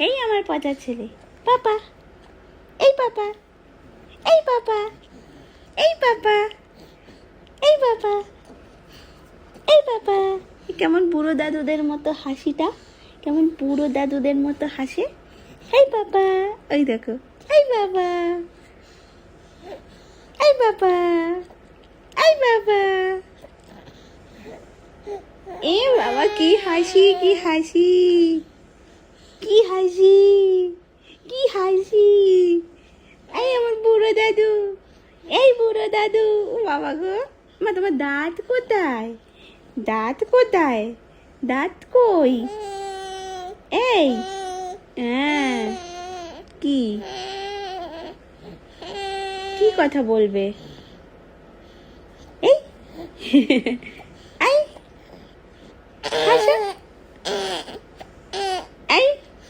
এই আমার পচার ছেলে পাপা, এই পাপা, এই পাপা, এই পাপা, এই পাপা, এই পাপা। কেমন বুড়ো দাদুদের মতো হাসিটা, কেমন বুড়ো দাদুদের মতো হাসে। এই পাপা, ওই দেখো, এই বাবা, এই বাবা, এই বাবা। এ বাবা, কি হাসি, কি হাসি, কি হাসি, কি হাসি। এই আমার বুড়ো দাদু, এই বুড়ো দাদু। ও বাবা গো, মা তোমার দাঁত কোথায়, দাঁত কোথায়, দাঁত কই? এই হ্যাঁ, কি কি কথা বলবে? এই এই হাসো।